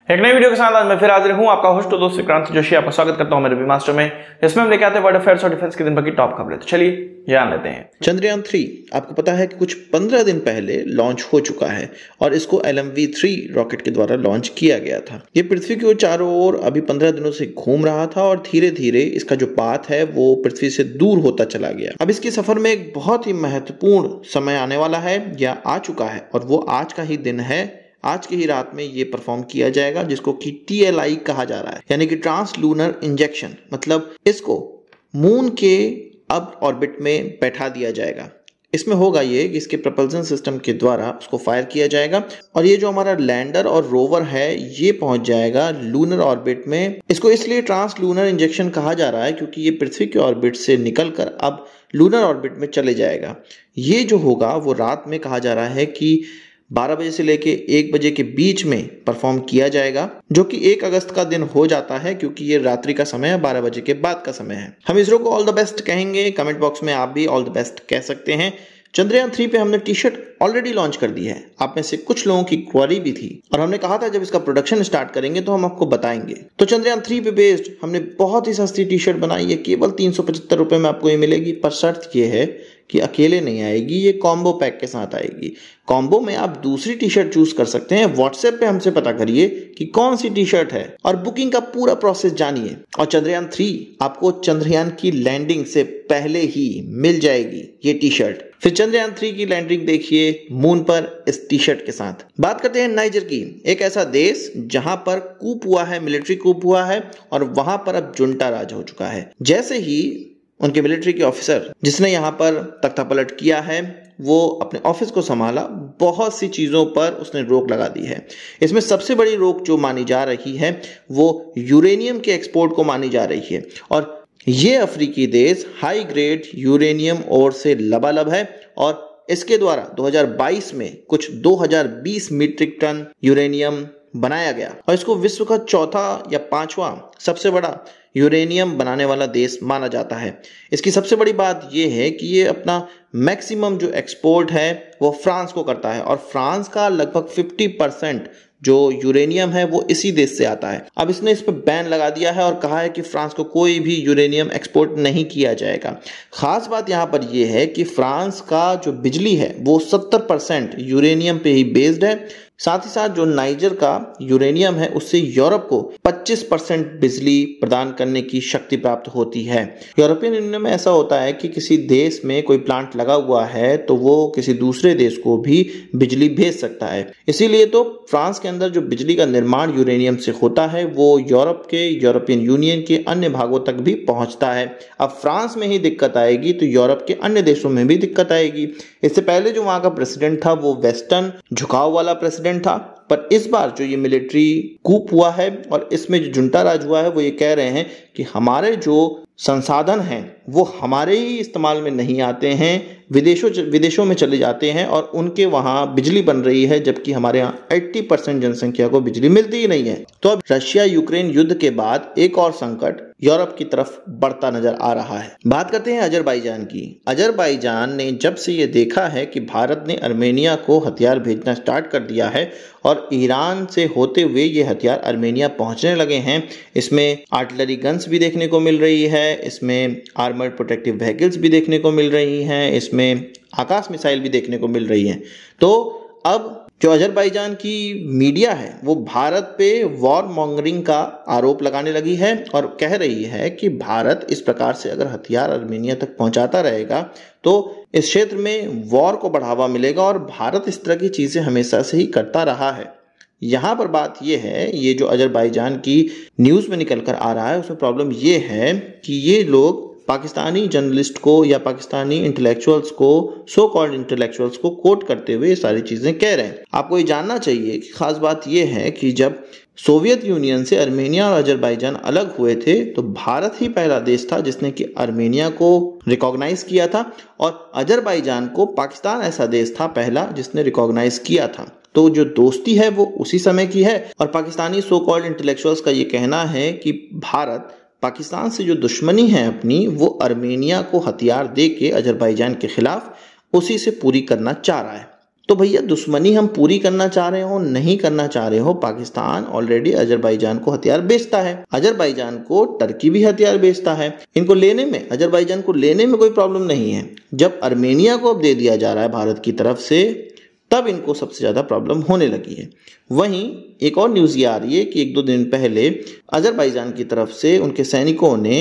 एक नई वीडियो के साथ आज मैं फिर हाजिर हूं, आपका होस्ट और दोस्त विक्रांत जोशी। आपका स्वागत करता हूं मेरे बी मास्टर में, जिसमें हम लेके आते हैं वर्ल्ड अफेयर्स और डिफेंस की दिन भर की टॉप खबरें। तो चलिए जान लेते हैं। चंद्रयान 3 आपको पता है कि कुछ 15 दिन पहले लॉन्च हो चुका है और इसको LMV-3 रॉकेट के द्वारा लॉन्च किया गया था। ये पृथ्वी की चारों ओर अभी 15 दिनों से घूम रहा था और धीरे धीरे इसका जो पाथ है वो पृथ्वी से दूर होता चला गया। अब इसके सफर में एक बहुत ही महत्वपूर्ण समय आने वाला है या आ चुका है और वो आज का ही दिन है। आज की ही रात में ये परफॉर्म किया जाएगा, जिसको कि TLI कहा जा रहा है, यानी कि ट्रांस लूनर इंजेक्शन। मतलब इसको मून के अब ऑर्बिट में बैठा दिया जाएगा। इसमें होगा ये कि इसके प्रपल्सन सिस्टम के द्वारा उसको फायर किया जाएगा और ये जो हमारा लैंडर और रोवर है ये पहुंच जाएगा लूनर ऑर्बिट में। इसको इसलिए ट्रांस लूनर इंजेक्शन कहा जा रहा है क्योंकि ये पृथ्वी के ऑर्बिट से निकलकर अब लूनर ऑर्बिट में चले जाएगा। ये जो होगा वो रात में कहा जा रहा है कि 12 बजे से लेके 1 बजे के बीच में परफॉर्म किया जाएगा, जो कि 1 अगस्त का दिन हो जाता है क्योंकि ये रात्रि का समय है, 12 बजे के बाद का समय है। हम इसरो को ऑल द बेस्ट कहेंगे। कमेंट बॉक्स में आप भी ऑल द बेस्ट कह सकते हैं। चंद्रयान 3 पे हमने टी-शर्ट ऑलरेडी लॉन्च कर दी है। आप में से कुछ लोगों की क्वेरी भी थी और हमने कहा था जब इसका प्रोडक्शन स्टार्ट करेंगे तो हम आपको बताएंगे। तो चंद्रयान 3 पे बेस्ड हमने बहुत ही सस्ती टी-शर्ट बनाई है, केवल 375 रुपए में आपको ये मिलेगी। पर शर्त ये है कि अकेले नहीं आएगी, ये कॉम्बो पैक के साथ आएगी। कॉम्बो में आप दूसरी टी-शर्ट चूज कर सकते हैं। व्हाट्सएप पे हमसे पता करिए कि कौन सी टी-शर्ट है और बुकिंग का पूरा प्रोसेस जानिए। और चंद्रयान 3 आपको चंद्रयान की लैंडिंग से पहले ही मिल जाएगी ये टी-शर्ट। फिर चंद्रयान 3 की लैंडिंग देखिए मून पर इस टी-शर्ट के साथ। बात करते हैं नाइजर की, एक ऐसा देश जहां पर कूप हुआ है, मिलिट्री कूप हुआ है और वहां पर अब जुंटा राज हो चुका है। जैसे ही उनके मिलिट्री के ऑफिसर जिसने यहाँ पर तख्तापलट किया है वो अपने ऑफिस को संभाला, बहुत सी चीज़ों पर उसने रोक लगा दी है। इसमें सबसे बड़ी रोक जो मानी जा रही है वो यूरेनियम के एक्सपोर्ट को मानी जा रही है और ये अफ्रीकी देश हाई ग्रेड यूरेनियम ओर से लबालब है और इसके द्वारा 2022 में कुछ 2020 मीट्रिक टन यूरेनियम बनाया गया और इसको विश्व का चौथा या 5वां सबसे बड़ा यूरेनियम बनाने वाला देश माना जाता है। इसकी सबसे बड़ी बात यह है कि ये अपना मैक्सिमम जो एक्सपोर्ट है वो फ्रांस को करता है और फ्रांस का लगभग 50% जो यूरेनियम है वो इसी देश से आता है। अब इसने इस पर बैन लगा दिया है और कहा है कि फ्रांस को कोई भी यूरेनियम एक्सपोर्ट नहीं किया जाएगा। खास बात यहाँ पर यह है कि फ्रांस का जो बिजली है वो 70% यूरेनियम पे ही बेस्ड है। साथ ही साथ जो नाइजर का यूरेनियम है उससे यूरोप को 25% बिजली प्रदान करने की शक्ति प्राप्त होती है। यूरोपियन यूनियन में ऐसा होता है कि किसी देश में कोई प्लांट लगा हुआ है तो वो किसी दूसरे देश को भी बिजली भेज सकता है। इसीलिए तो फ्रांस के अंदर जो बिजली का निर्माण यूरेनियम से होता है वो यूरोप के, यूरोपियन यूनियन के अन्य भागों तक भी पहुंचता है। अब फ्रांस में ही दिक्कत आएगी तो यूरोप के अन्य देशों में भी दिक्कत आएगी। इससे पहले जो वहां का प्रेसिडेंट था वो वेस्टर्न झुकाव वाला प्रेसिडेंट था, पर इस बार जो ये मिलिट्री कूप हुआ है और इसमें जो जुंटा राज हुआ है वो ये कह रहे हैं कि हमारे जो संसाधन हैं वो हमारे ही इस्तेमाल में नहीं आते हैं, विदेशों में चले जाते हैं और उनके वहाँ बिजली बन रही है, जबकि हमारे यहाँ 80% जनसंख्या को बिजली मिलती ही नहीं है। तो अब रशिया यूक्रेन युद्ध के बाद एक और संकट यूरोप की तरफ बढ़ता नजर आ रहा है। बात करते हैं अजरबैजान की। अजरबैजान ने जब से ये देखा है कि भारत ने अर्मेनिया को हथियार भेजना स्टार्ट कर दिया है और ईरान से होते हुए ये हथियार अर्मेनिया पहुंचने लगे हैं, इसमें आर्टिलरी गन्स भी देखने को मिल रही है, इसमें आर्मर्ड प्रोटेक्टिव व्हीकल्स भी देखने को मिल रही हैं, इसमें आकाश मिसाइल भी देखने को मिल रही हैं। तो अब जो अजरबैजान की मीडिया है वो भारत पे वॉर मॉन्गरिंग का आरोप लगाने लगी है और कह रही है कि भारत इस प्रकार से अगर हथियार अर्मेनिया तक पहुंचाता रहेगा तो इस क्षेत्र में वॉर को बढ़ावा मिलेगा और भारत इस तरह की चीजें हमेशा से ही करता रहा है। यहाँ पर बात यह है, ये जो अजरबैजान की न्यूज़ में निकल कर आ रहा है उसमें प्रॉब्लम ये है कि ये लोग पाकिस्तानी जर्नलिस्ट को या पाकिस्तानी इंटेलेक्चुअल्स को, सो कॉल्ड इंटेलेक्चुअल्स को कोट करते हुए ये सारी चीजें कह रहे हैं। आपको ये जानना चाहिए कि खास बात यह है कि जब सोवियत यूनियन से अर्मेनिया और अजरबैजान अलग हुए थे तो भारत ही पहला देश था जिसने कि अर्मेनिया को रिकॉग्नाइज किया था और अजरबैजान को पाकिस्तान ऐसा देश था पहला जिसने रिकॉग्नाइज किया था। तो जो दोस्ती है वो उसी समय की है और पाकिस्तानी सो कॉल्ड इंटेलेक्चुअल्स का ये कहना है कि भारत पाकिस्तान से जो दुश्मनी है अपनी वो अर्मेनिया को हथियार दे के अजरबैजान के खिलाफ उसी से पूरी करना चाह रहा है। तो भैया दुश्मनी हम पूरी करना चाह रहे हो नहीं करना चाह रहे हो, पाकिस्तान ऑलरेडी अजरबैजान को हथियार बेचता है, अजरबैजान को टर्की भी हथियार बेचता है। इनको लेने में, अजरबैजान को लेने में कोई प्रॉब्लम नहीं है। जब आर्मेनिया को अब दे दिया जा रहा है भारत की तरफ से, तब इनको सबसे ज्यादा प्रॉब्लम होने लगी है। वहीं एक और न्यूज ये आ रही है कि 1-2 दिन पहले अजरबैजान की तरफ से उनके सैनिकों ने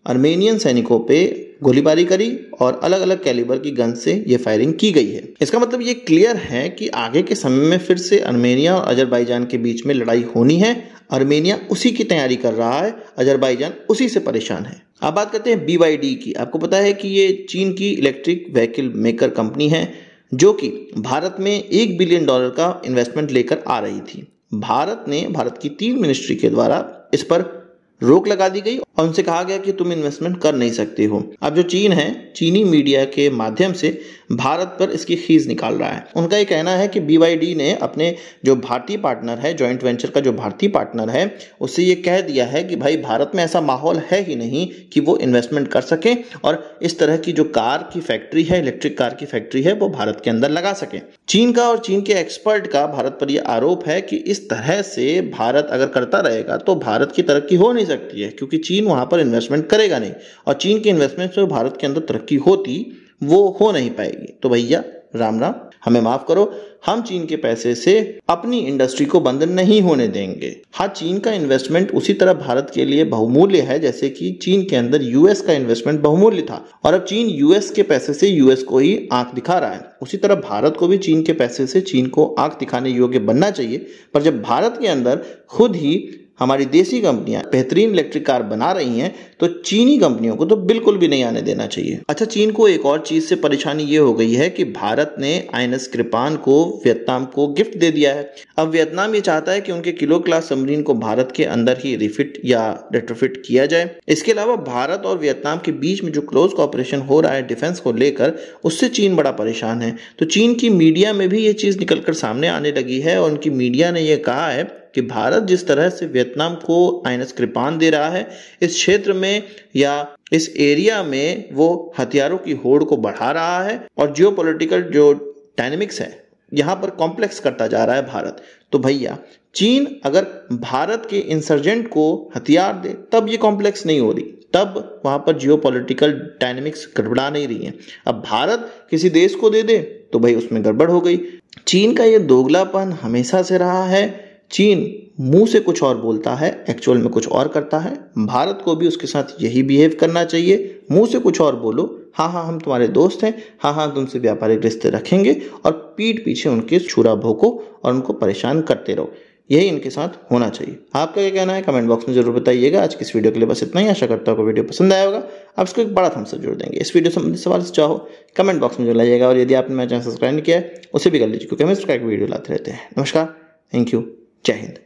आर्मेनियन सैनिकों पे गोलीबारी करी और अलग अलग कैलिबर की गन से ये फायरिंग की गई है। इसका मतलब ये क्लियर है कि आगे के समय में फिर से आर्मेनिया और अजरबैजान के बीच में लड़ाई होनी है। आर्मेनिया उसी की तैयारी कर रहा है, अजरबैजान उसी से परेशान है। अब बात करते हैं BYD की। आपको पता है कि ये चीन की इलेक्ट्रिक व्हीकल मेकर कंपनी है जो कि भारत में $1 बिलियन का इन्वेस्टमेंट लेकर आ रही थी। भारत की 3 मिनिस्ट्री के द्वारा इस पर रोक लगा दी गई और उनसे कहा गया कि तुम इन्वेस्टमेंट कर नहीं सकते हो। अब जो चीन है, चीनी मीडिया के माध्यम से भारत पर इसकी खींच निकाल रहा है। उनका ये कहना है कि BYD ने अपने जो भारतीय पार्टनर है, जॉइंट वेंचर का जो भारतीय पार्टनर है, उससे ये कह दिया है कि भाई भारत में ऐसा माहौल है ही नहीं कि वो इन्वेस्टमेंट कर सके और इस तरह की जो कार की फैक्ट्री है, इलेक्ट्रिक कार की फैक्ट्री है, वो भारत के अंदर लगा सके। चीन का और चीन के एक्सपर्ट का भारत पर यह आरोप है कि इस तरह से भारत अगर करता रहेगा तो भारत की तरक्की हो नहीं सकती है, क्योंकि चीन वहां पर इन्वेस्टमेंट करेगा नहीं और चीन के इन्वेस्टमेंट से भारत के अंदर तरक्की होती वो हो नहीं पाएगी। तो भैया राम राम, हमें माफ करो, हम चीन के पैसे से अपनी इंडस्ट्री को बंद नहीं होने देंगे। हाँ, चीन का इन्वेस्टमेंट उसी तरह भारत के लिए बहुमूल्य है जैसे कि चीन के अंदर US का इन्वेस्टमेंट बहुमूल्य था और अब चीन US के पैसे से US को ही आंख दिखा रहा है। उसी तरह भारत को भी चीन के पैसे से चीन को आंख दिखाने योग्य बनना चाहिए। पर जब भारत के अंदर खुद ही हमारी देसी कंपनियां बेहतरीन इलेक्ट्रिक कार बना रही हैं तो चीनी कंपनियों को तो बिल्कुल भी नहीं आने देना चाहिए। अच्छा, चीन को एक और चीज से परेशानी ये हो गई है कि भारत ने INS कृपान को वियतनाम को गिफ्ट दे दिया है। अब वियतनाम ये चाहता है कि उनके किलो क्लास सबमरीन को भारत के अंदर ही रिफिट या रेट्रोफिट किया जाए। इसके अलावा भारत और वियतनाम के बीच में जो क्लोज कॉपरेशन हो रहा है डिफेंस को लेकर, उससे चीन बड़ा परेशान है। तो चीन की मीडिया में भी ये चीज निकलकर सामने आने लगी है और उनकी मीडिया ने यह कहा है कि भारत जिस तरह से वियतनाम को INS कृपान दे रहा है, इस क्षेत्र में या इस एरिया में वो हथियारों की होड़ को बढ़ा रहा है और जियोपॉलिटिकल जो डायनेमिक्स है यहाँ पर कॉम्प्लेक्स करता जा रहा है भारत। तो भैया चीन अगर भारत के इंसर्जेंट को हथियार दे तब ये कॉम्प्लेक्स नहीं हो रही, तब वहां पर जियोपॉलिटिकल डायनेमिक्स गड़बड़ा नहीं रही है। अब भारत किसी देश को दे दे तो भाई उसमें गड़बड़ हो गई। चीन का ये दोगलापन हमेशा से रहा है। चीन मुंह से कुछ और बोलता है, एक्चुअल में कुछ और करता है। भारत को भी उसके साथ यही बिहेव करना चाहिए। मुंह से कुछ और बोलो, हाँ हाँ हम तुम्हारे दोस्त हैं, हाँ हाँ तुमसे व्यापारिक रिश्ते रखेंगे, और पीठ पीछे उनके छुरा भोंको और उनको परेशान करते रहो। यही इनके साथ होना चाहिए। आपका क्या कहना है कमेंट बॉक्स में जरूर बताइएगा। आज की इस वीडियो के लिए बस इतना ही। आशा करता हूँ आपको वीडियो पसंद आया होगा। आप इसको एक बड़ा थम्स अप जोड़ देंगे। इस वीडियो संबंधित सवाल से चाहो कमेंट बॉक्स में जरूर लाइएगा और यदि आपने मेरा चैनल सब्सक्राइब नहीं किया है उसे भी कर लीजिए, क्योंकि हम इस प्रकार की वीडियो लाते रहते हैं। नमस्कार, थैंक यू, जय हिंद।